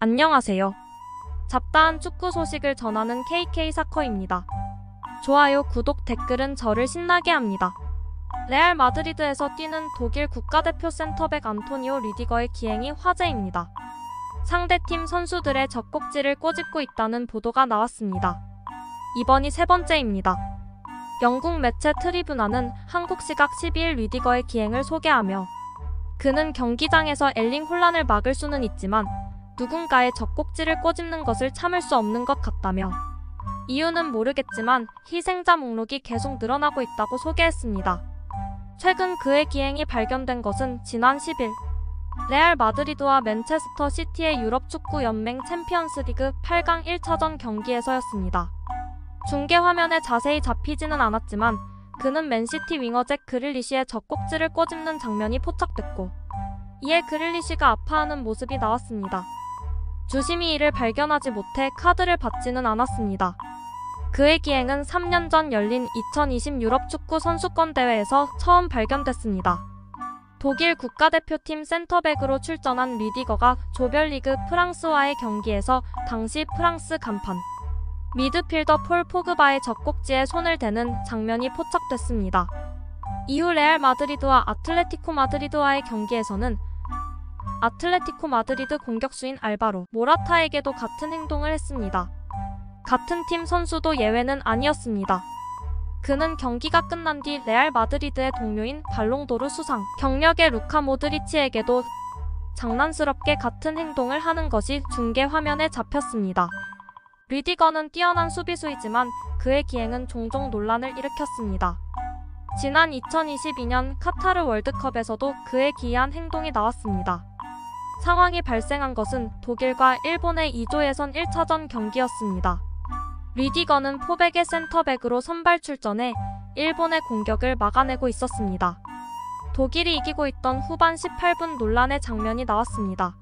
안녕하세요. 잡다한 축구 소식을 전하는 KK사커입니다. 좋아요, 구독, 댓글은 저를 신나게 합니다. 레알 마드리드에서 뛰는 독일 국가대표 센터백 안토니오 르디거의 기행이 화제입니다. 상대팀 선수들의 젖꼭지를 꼬집고 있다는 보도가 나왔습니다. 이번이 세 번째입니다. 영국 매체 트리뷰나는 한국 시각 12일 르디거의 기행을 소개하며 그는 경기장에서 엘링 혼란을 막을 수는 있지만 누군가의 젖꼭지를 꼬집는 것을 참을 수 없는 것 같다며 이유는 모르겠지만 희생자 목록이 계속 늘어나고 있다고 소개했습니다. 최근 그의 기행이 발견된 것은 지난 10일 레알 마드리드와 맨체스터 시티의 유럽 축구 연맹 챔피언스 리그 8강 1차전 경기에서였습니다. 중계 화면에 자세히 잡히지는 않았지만 그는 맨시티 윙어 잭 그릴리시의 젖꼭지를 꼬집는 장면이 포착됐고 이에 그릴리시가 아파하는 모습이 나왔습니다. 주심이 이를 발견하지 못해 카드를 받지는 않았습니다. 그의 기행은 3년 전 열린 2020 유럽 축구 선수권 대회에서 처음 발견됐습니다. 독일 국가대표팀 센터백으로 출전한 르디거가 조별리그 프랑스와의 경기에서 당시 프랑스 간판 미드필더 폴 포그바의 젖꼭지에 손을 대는 장면이 포착됐습니다. 이후 레알 마드리드와 아틀레티코 마드리드와의 경기에서는 아틀레티코 마드리드 공격수인 알바로 모라타에게도 같은 행동을 했습니다. 같은 팀 선수도 예외는 아니었습니다. 그는 경기가 끝난 뒤 레알 마드리드의 동료인 발롱도르 수상 경력의 루카 모드리치에게도 장난스럽게 같은 행동을 하는 것이 중계 화면에 잡혔습니다. 르디거는 뛰어난 수비수이지만 그의 기행은 종종 논란을 일으켰습니다. 지난 2022년 카타르 월드컵에서도 그의 기이한 행동이 나왔습니다. 상황이 발생한 것은 독일과 일본의 2조 예선 1차전 경기였습니다. 르디거는 포백의 센터백으로 선발 출전해 일본의 공격을 막아내고 있었습니다. 독일이 이기고 있던 후반 18분 논란의 장면이 나왔습니다.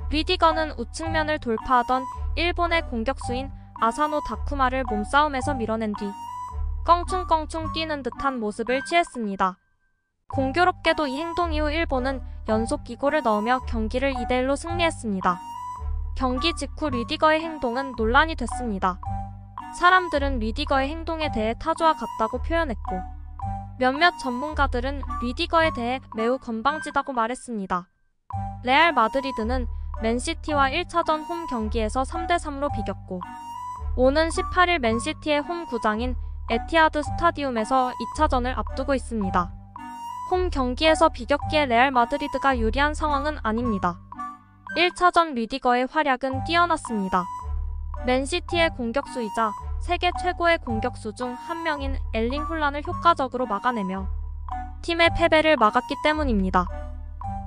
르디거는 우측면을 돌파하던 일본의 공격수인 아사노 다쿠마를 몸싸움에서 밀어낸 뒤 껑충껑충 뛰는 듯한 모습을 취했습니다. 공교롭게도 이 행동 이후 일본은 연속 2골을 넣으며 경기를 2대1로 승리했습니다. 경기 직후 르디거의 행동은 논란이 됐습니다. 사람들은 르디거의 행동에 대해 타조와 같다고 표현했고 몇몇 전문가들은 르디거에 대해 매우 건방지다고 말했습니다. 레알 마드리드는 맨시티와 1차전 홈 경기에서 3대3로 비겼고 오는 18일 맨시티의 홈 구장인 에티하드 스타디움에서 2차전을 앞두고 있습니다. 홈 경기에서 비겼기에 레알 마드리드가 유리한 상황은 아닙니다. 1차전 르디거의 활약은 뛰어났습니다. 맨시티의 공격수이자 세계 최고의 공격수 중 한 명인 엘링 혼란을 효과적으로 막아내며 팀의 패배를 막았기 때문입니다.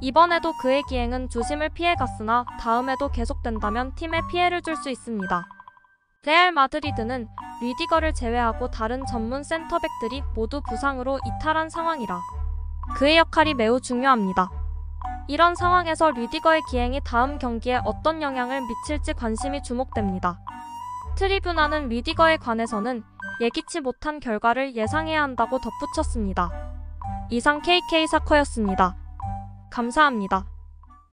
이번에도 그의 기행은 주심을 피해갔으나 다음에도 계속된다면 팀에 피해를 줄 수 있습니다. 레알 마드리드는 르디거를 제외하고 다른 전문 센터백들이 모두 부상으로 이탈한 상황이라 그의 역할이 매우 중요합니다. 이런 상황에서 르디거의 기행이 다음 경기에 어떤 영향을 미칠지 관심이 주목됩니다. 트리뷰나는 르디거에 관해서는 예기치 못한 결과를 예상해야 한다고 덧붙였습니다. 이상 KK사커였습니다. 감사합니다.